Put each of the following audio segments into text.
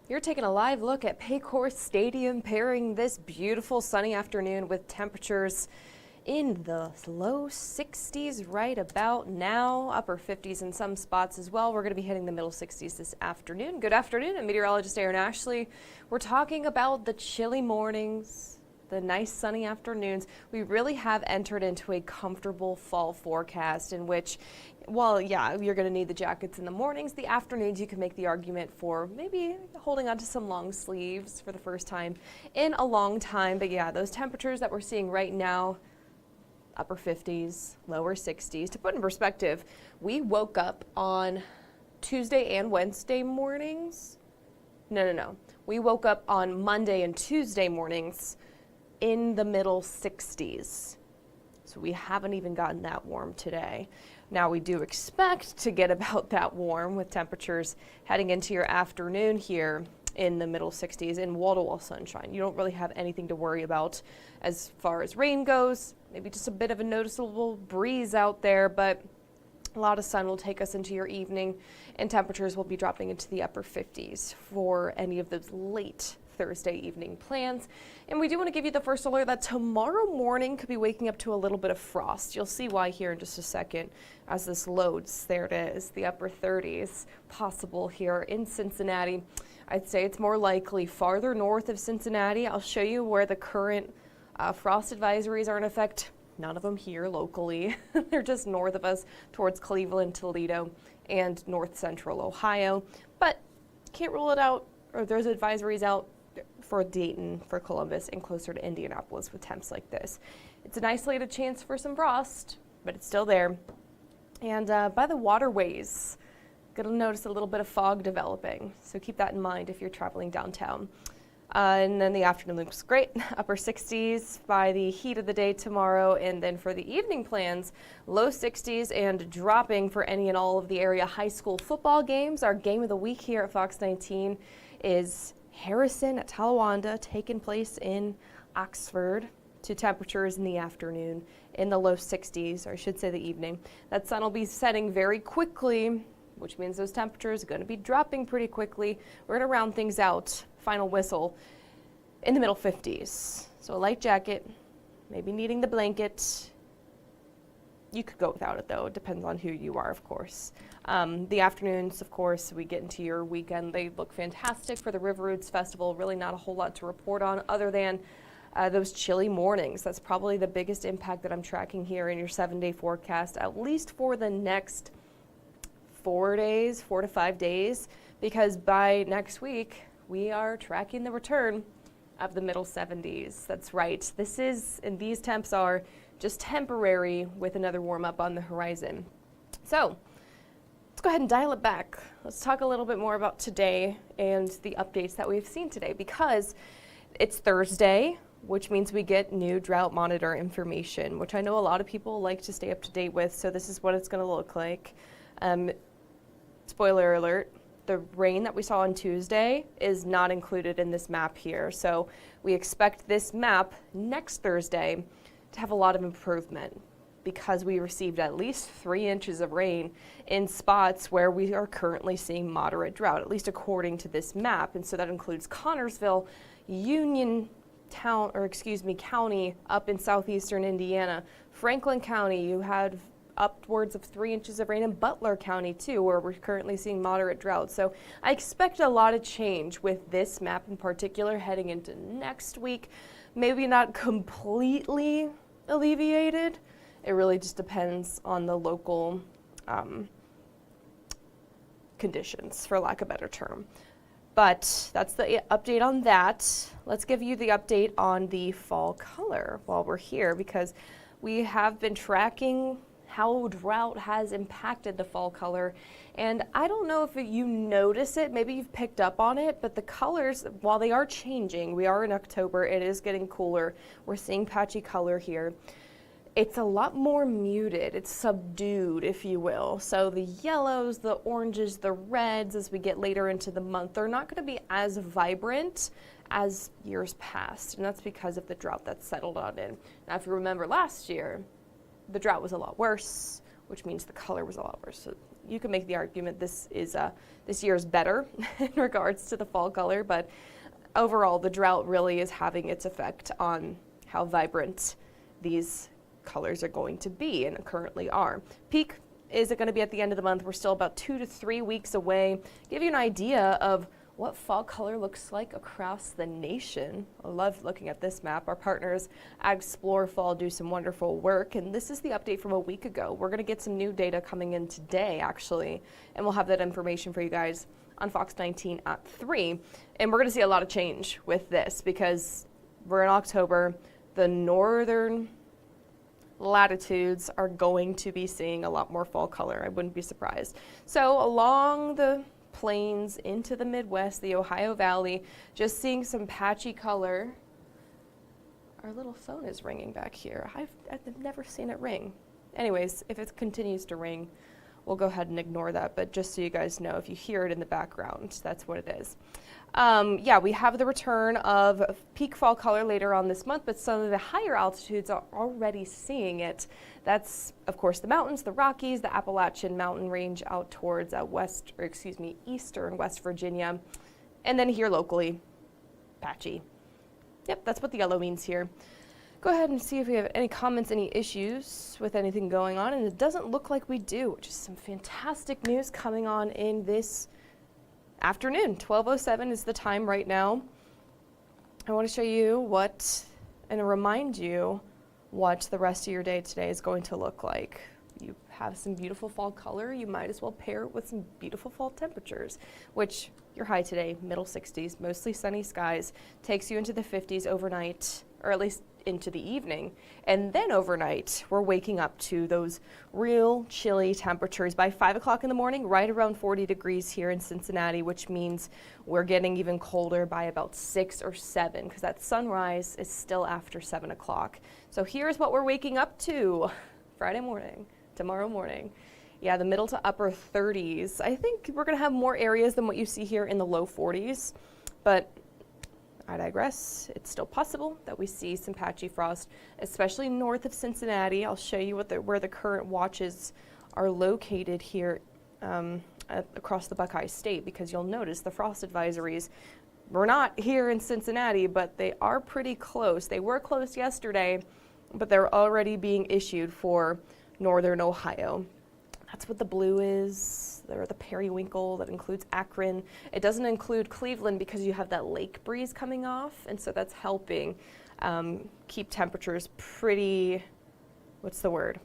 You're taking a live look at Paycor Stadium, pairing this beautiful sunny afternoon with temperatures in the low 60s right about now, upper 50s in some spots as well. We're going to be hitting the middle 60s this afternoon. Good afternoon, I'm Meteorologist Erin Ashley. We're talking about the chilly mornings, the nice sunny afternoons. We really have entered into a comfortable fall forecast in which, well, yeah, you're going to need the jackets in the mornings. The afternoons, you can make the argument for maybe holding on to some long sleeves for the first time in a long time. But yeah, those temperatures that we're seeing right now, upper 50s, lower 60s. To put in perspective, we woke up on Tuesday and Wednesday mornings. No. We woke up on Monday and Tuesday mornings in the middle 60s. So we haven't even gotten that warm today. Now we do expect to get about that warm with temperatures heading into your afternoon here in the middle 60s in wall-to-wall sunshine. You don't really have anything to worry about as far as rain goes. Maybe just a bit of a noticeable breeze out there, but a lot of sun will take us into your evening, and temperatures will be dropping into the upper 50s for any of those late Thursday evening plans. And we do want to give you the first alert that tomorrow morning could be waking up to a little bit of frost. You'll see why here in just a second as this loads. There it is, the upper 30s possible here in Cincinnati. I'd say it's more likely farther north of Cincinnati. I'll show you where the current frost advisories are in effect. None of them here locally. They're just north of us towards Cleveland, Toledo, and north central Ohio. But can't rule it out, or there's advisories out for Dayton, for Columbus, and closer to Indianapolis with temps like this. It's an isolated chance for some frost, but it's still there. And by the waterways, going to notice a little bit of fog developing, so keep that in mind if you're traveling downtown. And then the afternoon looks great, upper 60s by the heat of the day tomorrow, and then for the evening plans, low 60s and dropping for any and all of the area high school football games. Our game of the week here at Fox 19 is Harrison at Talawanda, taking place in Oxford, to temperatures in the afternoon in the low 60s, or I should say the evening. That sun will be setting very quickly, which means those temperatures are going to be dropping pretty quickly. We're going to round things out, final whistle, in the middle 50s. So a light jacket, maybe needing the blanket. You could go without it though, it depends on who you are, of course. The afternoons, of course, we get into your weekend. They look fantastic for the River Roots Festival. Really not a whole lot to report on other than those chilly mornings. That's probably the biggest impact that I'm tracking here in your 7-day forecast, at least for the next 4 to 5 days, because by next week, we are tracking the return of the middle 70s. That's right. These temps are just temporary with another warm up on the horizon. So let's go ahead and dial it back. Let's talk a little bit more about today and the updates that we've seen today, because it's Thursday, which means we get new drought monitor information, which I know a lot of people like to stay up to date with. So this is what it's going to look like. Spoiler alert, the rain that we saw on Tuesday is not included in this map here. So we expect this map next Thursday to have a lot of improvement, because we received at least 3 inches of rain in spots where we are currently seeing moderate drought, at least according to this map. And so that includes Connorsville, County up in southeastern Indiana, Franklin County. You had upwards of 3 inches of rain in Butler County too, where we're currently seeing moderate drought. So I expect a lot of change with this map in particular heading into next week. Maybe not completely alleviated. It really just depends on the local conditions, for lack of a better term. But that's the update on that. Let's give you the update on the fall color while we're here, because we have been tracking how drought has impacted the fall color. And I don't know if you notice it, maybe you've picked up on it, but the colors, while they are changing, we are in October, it is getting cooler. We're seeing patchy color here. It's a lot more muted, it's subdued, if you will. So the yellows, the oranges, the reds, as we get later into the month, they're not gonna be as vibrant as years past. And that's because of the drought that's settled on in. Now, if you remember last year, the drought was a lot worse, which means the color was a lot worse. So you can make the argument this year is better in regards to the fall color, but overall the drought really is having its effect on how vibrant these colors are going to be and currently are. Peak is it going to be at the end of the month. We're still about 2 to 3 weeks away. Give you an idea of what fall color looks like across the nation. I love looking at this map. Our partners at Explore Fall do some wonderful work, and this is the update from a week ago. We're going to get some new data coming in today, actually, and we'll have that information for you guys on Fox 19 at 3. And we're going to see a lot of change with this because we're in October. The northern latitudes are going to be seeing a lot more fall color. I wouldn't be surprised. So along the plains into the Midwest, the Ohio Valley, just seeing some patchy color. Our little phone is ringing back here. I've never seen it ring. Anyways, if it continues to ring, we'll go ahead and ignore that, but just so you guys know, if you hear it in the background, that's what it is. Yeah, we have the return of peak fall color later on this month, but some of the higher altitudes are already seeing it. That's, of course, the mountains, the Rockies, the Appalachian Mountain Range out towards eastern West Virginia, and then here locally, patchy. Yep, that's what the yellow means here. Go ahead and see if we have any comments, any issues with anything going on, and it doesn't look like we do, which is some fantastic news coming on in this afternoon. 12:07 is the time right now. I want to show you and remind you what the rest of your day today is going to look like. You have some beautiful fall color. You might as well pair it with some beautiful fall temperatures, which your high today, middle 60s, mostly sunny skies, takes you into the 50s overnight, or at least into the evening. And then overnight, we're waking up to those real chilly temperatures by 5 o'clock in the morning, right around 40 degrees here in Cincinnati, which means we're getting even colder by about 6 or 7 because that sunrise is still after 7 o'clock. So here's what we're waking up to Friday morning, tomorrow morning. Yeah, the middle to upper 30s. I think we're going to have more areas than what you see here in the low 40s, but I digress. It's still possible that we see some patchy frost, especially north of Cincinnati. I'll show you where the current watches are located here across the Buckeye State, because you'll notice the frost advisories. We're not here in Cincinnati, but they are pretty close. They were close yesterday, but they're already being issued for northern Ohio. That's what the blue is, or the periwinkle that includes Akron. It doesn't include Cleveland because you have that lake breeze coming off, and so that's helping keep temperatures pretty,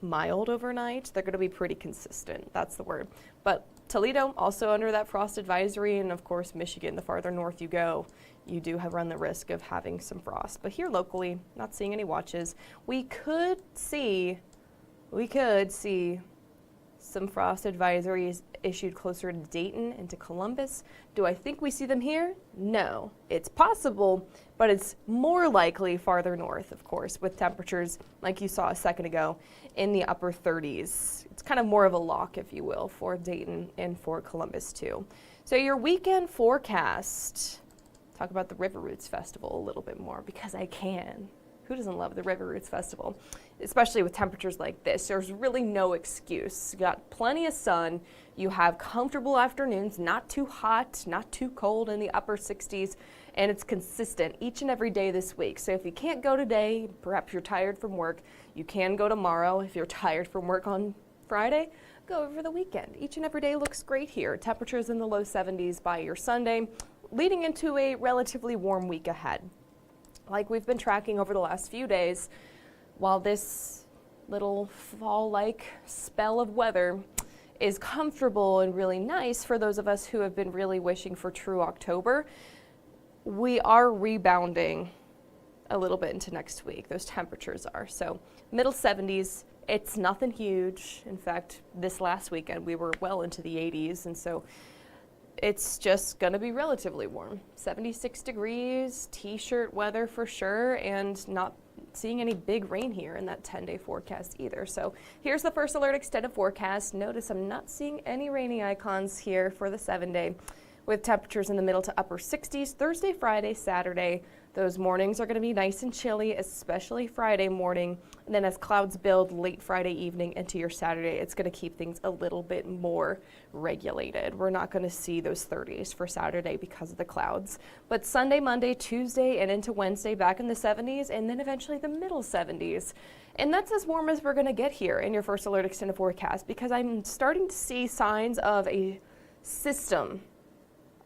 mild overnight. They're going to be pretty consistent, that's the word. But Toledo, also under that frost advisory, and of course Michigan, the farther north you go, you do run the risk of having some frost. But here locally, not seeing any watches. We could see some frost advisories issued closer to Dayton and to Columbus. Do I think we see them here? No. It's possible, but it's more likely farther north, of course, with temperatures, like you saw a second ago, in the upper 30s. It's kind of more of a lock, if you will, for Dayton and for Columbus, too. So your weekend forecast, talk about the River Roots Festival a little bit more, because I can. Who doesn't love the River Roots Festival? Especially with temperatures like this, there's really no excuse. You got plenty of sun, you have comfortable afternoons, not too hot, not too cold, in the upper 60s, and it's consistent each and every day this week. So if you can't go today, perhaps you're tired from work, you can go tomorrow. If you're tired from work on Friday, go over the weekend. Each and every day looks great here. Temperatures in the low 70s by your Sunday, leading into a relatively warm week ahead. Like we've been tracking over the last few days, while this little fall-like spell of weather is comfortable and really nice for those of us who have been really wishing for true October, we are rebounding a little bit into next week. Those temperatures are. So middle 70s, it's nothing huge. In fact, this last weekend we were well into the 80s, and so it's just going to be relatively warm. 76 degrees, t-shirt weather for sure, and not seeing any big rain here in that 10-day forecast either. So here's the first alert extended forecast. Notice I'm not seeing any rainy icons here for the 7-day, with temperatures in the middle to upper 60s Thursday, Friday, Saturday, Those mornings are going to be nice and chilly, especially Friday morning. And then as clouds build late Friday evening into your Saturday, it's going to keep things a little bit more regulated. We're not going to see those 30s for Saturday because of the clouds. But Sunday, Monday, Tuesday, and into Wednesday, back in the 70s, and then eventually the middle 70s. And that's as warm as we're going to get here in your first alert extended forecast, because I'm starting to see signs of a system,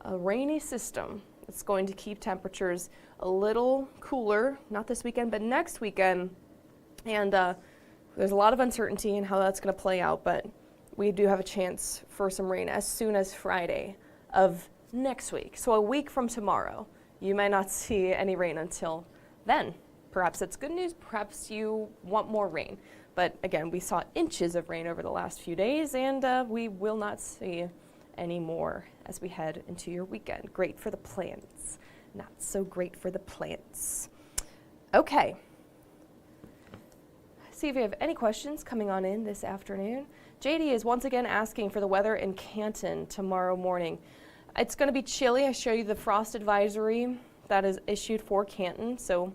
a rainy system. It's going to keep temperatures a little cooler, not this weekend, but next weekend. And there's a lot of uncertainty in how that's going to play out, but we do have a chance for some rain as soon as Friday of next week. So a week from tomorrow, you might not see any rain until then. Perhaps that's good news, perhaps you want more rain. But again, we saw inches of rain over the last few days, and we will not see any more as we head into your weekend. Great for the plants, not so great for the plants. Okay. See if you have any questions coming on in this afternoon. JD is once again asking for the weather in Canton tomorrow morning. It's going to be chilly. I show you the frost advisory that is issued for Canton, so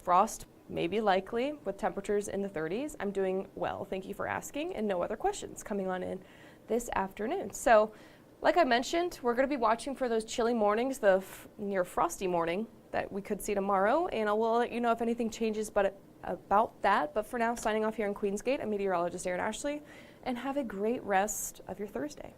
frost may be likely with temperatures in the 30s. I'm doing well. Thank you for asking, and no other questions coming on in this afternoon. So, like I mentioned, we're going to be watching for those chilly mornings, the near frosty morning that we could see tomorrow, and I will let you know if anything changes about that. But for now, signing off here in Queensgate, I'm meteorologist Erin Ashley, and have a great rest of your Thursday.